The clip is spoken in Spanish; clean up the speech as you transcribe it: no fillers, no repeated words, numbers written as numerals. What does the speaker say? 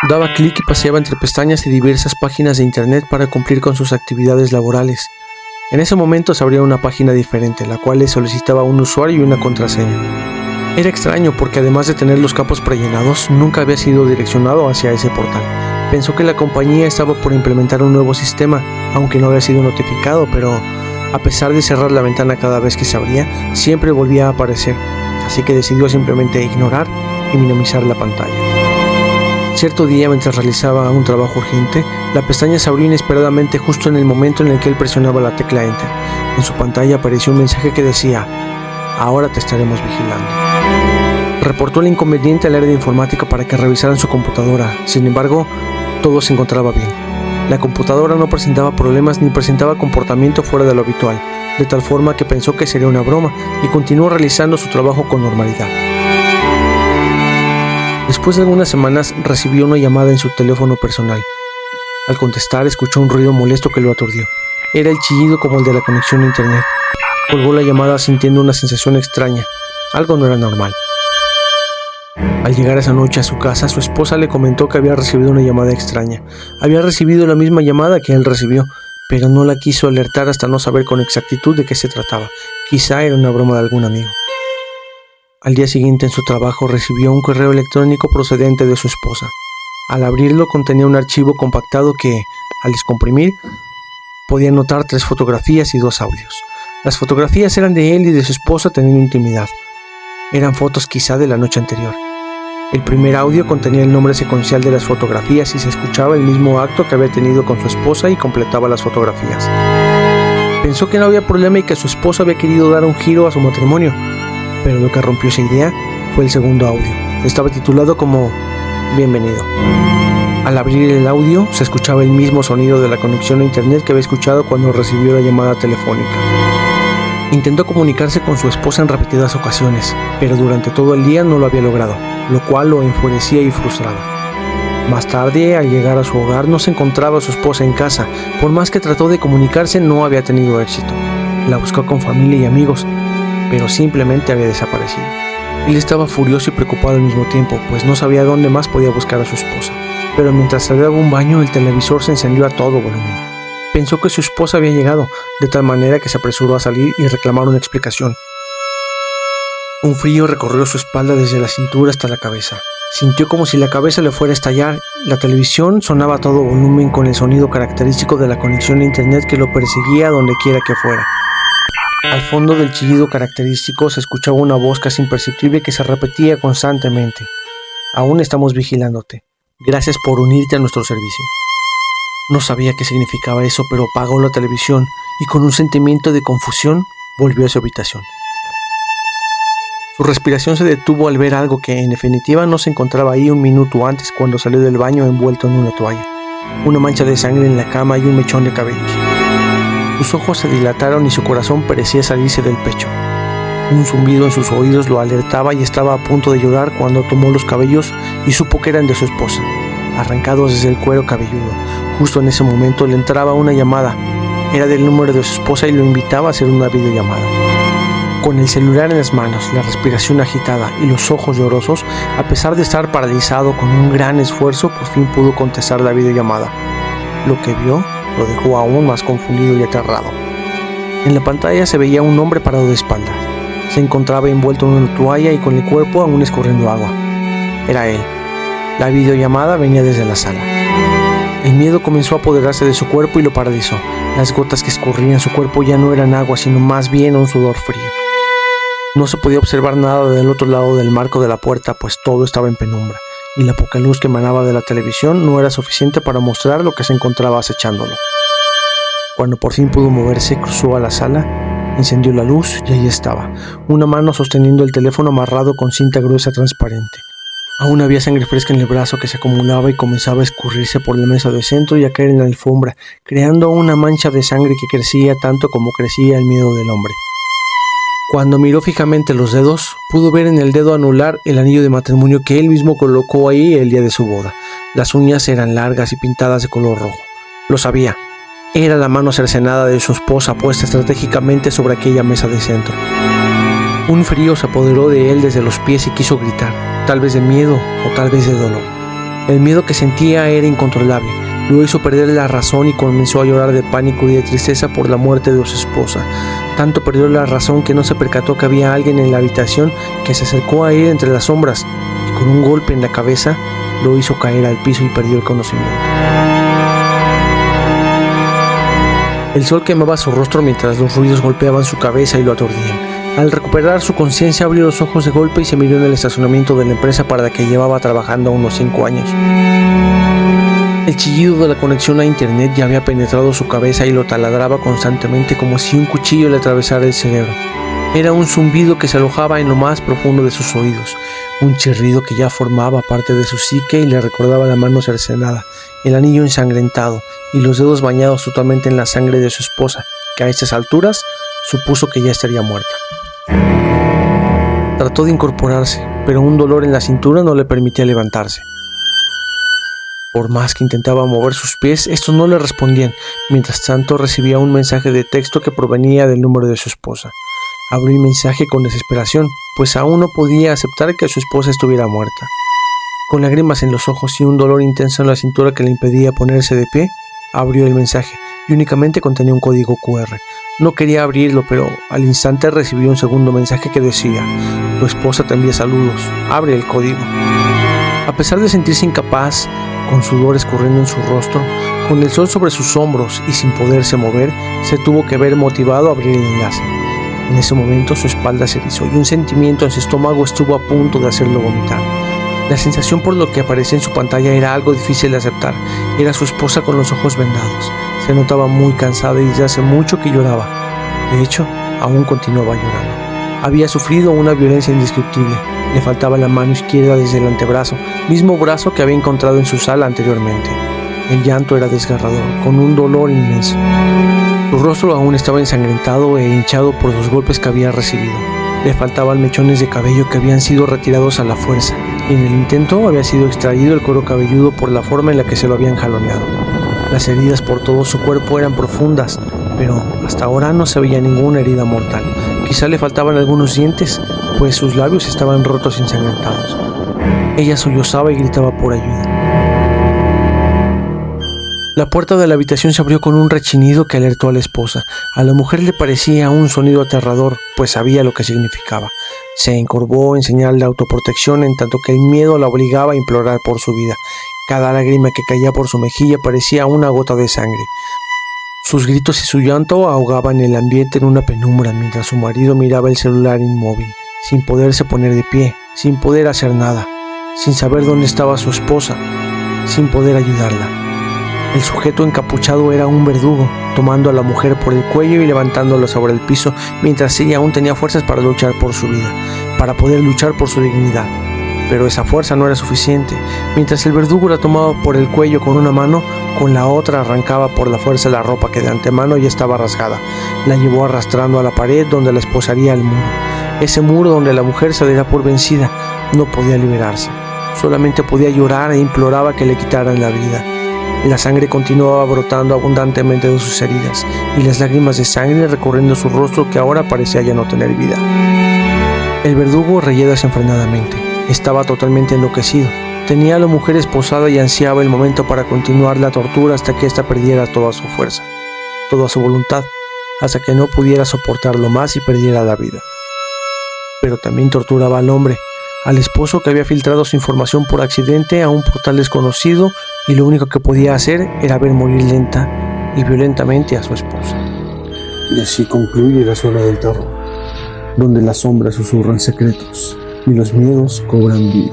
Daba clic y paseaba entre pestañas y diversas páginas de internet para cumplir con sus actividades laborales. En ese momento se abría una página diferente, la cual le solicitaba un usuario y una contraseña. Era extraño porque además de tener los campos prellenados, nunca había sido direccionado hacia ese portal. Pensó que la compañía estaba por implementar un nuevo sistema, aunque no había sido notificado, pero a pesar de cerrar la ventana cada vez que se abría, siempre volvía a aparecer, así que decidió simplemente ignorar y minimizar la pantalla. Cierto día, mientras realizaba un trabajo urgente, la pestaña se abrió inesperadamente justo en el momento en el que él presionaba la tecla Enter. En su pantalla apareció un mensaje que decía: "Ahora te estaremos vigilando". Reportó el inconveniente al área de informática para que revisaran su computadora. Sin embargo, todo se encontraba bien. La computadora no presentaba problemas ni presentaba comportamiento fuera de lo habitual, de tal forma que pensó que sería una broma y continuó realizando su trabajo con normalidad. Después de algunas semanas recibió una llamada en su teléfono personal. Al contestar escuchó un ruido molesto que lo aturdió. Era el chillido como el de la conexión a internet. Colgó la llamada sintiendo una sensación extraña. Algo no era normal. Al llegar esa noche a su casa, su esposa le comentó que había recibido una llamada extraña. Había recibido la misma llamada que él recibió, pero no la quiso alertar hasta no saber con exactitud de qué se trataba. Quizá era una broma de algún amigo. Al día siguiente en su trabajo recibió un correo electrónico procedente de su esposa. Al abrirlo contenía un archivo compactado que, al descomprimir, podía notar 3 fotografías y 2 audios. Las fotografías eran de él y de su esposa teniendo intimidad. Eran fotos quizá de la noche anterior. El primer audio contenía el nombre secuencial de las fotografías y se escuchaba el mismo acto que había tenido con su esposa y completaba las fotografías. Pensó que no había problema y que su esposa había querido dar un giro a su matrimonio, pero lo que rompió esa idea fue el segundo audio. Estaba titulado como "Bienvenido". Al abrir el audio se escuchaba el mismo sonido de la conexión a internet que había escuchado cuando recibió la llamada telefónica. Intentó comunicarse con su esposa en repetidas ocasiones, pero durante todo el día no lo había logrado, lo cual lo enfurecía y frustraba. Más tarde, al llegar a su hogar, no se encontraba su esposa en casa. Por más que trató de comunicarse, no había tenido éxito. La buscó con familia y amigos, pero simplemente había desaparecido. Él estaba furioso y preocupado al mismo tiempo, pues no sabía dónde más podía buscar a su esposa. Pero mientras se daba un baño, el televisor se encendió a todo volumen. Pensó que su esposa había llegado, de tal manera que se apresuró a salir y reclamar una explicación. Un frío recorrió su espalda desde la cintura hasta la cabeza. Sintió como si la cabeza le fuera a estallar. La televisión sonaba a todo volumen con el sonido característico de la conexión a internet que lo perseguía donde quiera que fuera. Al fondo del chillido característico se escuchaba una voz casi imperceptible que se repetía constantemente: "Aún estamos vigilándote. Gracias por unirte a nuestro servicio". No sabía qué significaba eso, pero apagó la televisión y con un sentimiento de confusión volvió a su habitación. Su respiración se detuvo al ver algo que en definitiva no se encontraba ahí un minuto antes cuando salió del baño envuelto en una toalla. Una mancha de sangre en la cama y un mechón de cabellos. Sus ojos se dilataron y su corazón parecía salirse del pecho. Un zumbido en sus oídos lo alertaba y estaba a punto de llorar cuando tomó los cabellos y supo que eran de su esposa, arrancados desde el cuero cabelludo. Justo en ese momento le entraba una llamada. Era del número de su esposa y lo invitaba a hacer una videollamada. Con el celular en las manos, la respiración agitada y los ojos llorosos, a pesar de estar paralizado con un gran esfuerzo, por fin pudo contestar la videollamada. Lo que vio lo dejó aún más confundido y aterrado. En la pantalla se veía un hombre parado de espaldas. Se encontraba envuelto en una toalla y con el cuerpo aún escurriendo agua. Era él. La videollamada venía desde la sala. El miedo comenzó a apoderarse de su cuerpo y lo paralizó. Las gotas que escurrían en su cuerpo ya no eran agua, sino más bien un sudor frío. No se podía observar nada del otro lado del marco de la puerta, pues todo estaba en penumbra, y la poca luz que emanaba de la televisión no era suficiente para mostrar lo que se encontraba acechándolo. Cuando por fin pudo moverse, cruzó a la sala, encendió la luz y ahí estaba, una mano sosteniendo el teléfono amarrado con cinta gruesa transparente. Aún había sangre fresca en el brazo que se acumulaba y comenzaba a escurrirse por la mesa de centro y a caer en la alfombra, creando una mancha de sangre que crecía tanto como crecía el miedo del hombre. Cuando miró fijamente los dedos, pudo ver en el dedo anular el anillo de matrimonio que él mismo colocó ahí el día de su boda. Las uñas eran largas y pintadas de color rojo. Lo sabía. Era la mano cercenada de su esposa puesta estratégicamente sobre aquella mesa de centro. Un frío se apoderó de él desde los pies y quiso gritar, tal vez de miedo o tal vez de dolor. El miedo que sentía era incontrolable. Lo hizo perder la razón y comenzó a llorar de pánico y de tristeza por la muerte de su esposa. Tanto perdió la razón que no se percató que había alguien en la habitación, que se acercó a él entre las sombras y con un golpe en la cabeza lo hizo caer al piso y perdió el conocimiento. El sol quemaba su rostro mientras los ruidos golpeaban su cabeza y lo aturdían. Al recuperar su conciencia, abrió los ojos de golpe y se miró en el estacionamiento de la empresa para la que llevaba trabajando unos 5 años. El chillido de la conexión a internet ya había penetrado su cabeza y lo taladraba constantemente como si un cuchillo le atravesara el cerebro. Era un zumbido que se alojaba en lo más profundo de sus oídos, un chirrido que ya formaba parte de su psique y le recordaba la mano cercenada, el anillo ensangrentado y los dedos bañados totalmente en la sangre de su esposa, que a estas alturas supuso que ya estaría muerta. Trató de incorporarse, pero un dolor en la cintura no le permitía levantarse. Por más que intentaba mover sus pies, estos no le respondían. Mientras tanto, recibía un mensaje de texto que provenía del número de su esposa. Abrió el mensaje con desesperación, pues aún no podía aceptar que su esposa estuviera muerta. Con lágrimas en los ojos y un dolor intenso en la cintura que le impedía ponerse de pie, abrió el mensaje y únicamente contenía un código QR. No quería abrirlo, pero al instante recibió un segundo mensaje que decía: «Tu esposa te envía saludos, abre el código». A pesar de sentirse incapaz, con sudor escurriendo en su rostro, con el sol sobre sus hombros y sin poderse mover, se tuvo que ver motivado a abrir el enlace. En ese momento su espalda se erizó y un sentimiento en su estómago estuvo a punto de hacerlo vomitar. La sensación por lo que aparecía en su pantalla era algo difícil de aceptar. Era su esposa con los ojos vendados. Se notaba muy cansada y desde hace mucho que lloraba. De hecho, aún continuaba llorando. Había sufrido una violencia indescriptible. Le faltaba la mano izquierda desde el antebrazo, mismo brazo que había encontrado en su sala anteriormente. El llanto era desgarrador, con un dolor inmenso. Su rostro aún estaba ensangrentado e hinchado por los golpes que había recibido. Le faltaban mechones de cabello que habían sido retirados a la fuerza, y en el intento había sido extraído el cuero cabelludo por la forma en la que se lo habían jaloneado. Las heridas por todo su cuerpo eran profundas, pero hasta ahora no se veía ninguna herida mortal. Quizá le faltaban algunos dientes, pues sus labios estaban rotos y ensangrentados. Ella sollozaba y gritaba por ayuda. La puerta de la habitación se abrió con un rechinido que alertó a la esposa. A la mujer le parecía un sonido aterrador, pues sabía lo que significaba. Se encorvó en señal de autoprotección, en tanto que el miedo la obligaba a implorar por su vida. Cada lágrima que caía por su mejilla parecía una gota de sangre. Sus gritos y su llanto ahogaban el ambiente en una penumbra mientras su marido miraba el celular inmóvil, sin poderse poner de pie, sin poder hacer nada, sin saber dónde estaba su esposa, sin poder ayudarla. El sujeto encapuchado era un verdugo, tomando a la mujer por el cuello y levantándola sobre el piso mientras ella aún tenía fuerzas para luchar por su vida, para poder luchar por su dignidad. Pero esa fuerza no era suficiente. Mientras el verdugo la tomaba por el cuello con una mano, con la otra arrancaba por la fuerza la ropa que de antemano ya estaba rasgada. La llevó arrastrando a la pared donde la esposaría el muro. Ese muro donde la mujer se diera por vencida. No podía liberarse. Solamente podía llorar e imploraba que le quitaran la vida. La sangre continuaba brotando abundantemente de sus heridas y las lágrimas de sangre recorriendo su rostro que ahora parecía ya no tener vida. El verdugo reía desenfrenadamente. Estaba totalmente enloquecido. Tenía a la mujer esposada y ansiaba el momento para continuar la tortura hasta que ésta perdiera toda su fuerza, toda su voluntad, hasta que no pudiera soportarlo más y perdiera la vida. Pero también torturaba al hombre, al esposo que había filtrado su información por accidente a un portal desconocido y lo único que podía hacer era ver morir lenta y violentamente a su esposa. Y así concluye la zona del terror, donde las sombras susurran secretos y los miedos cobran vida.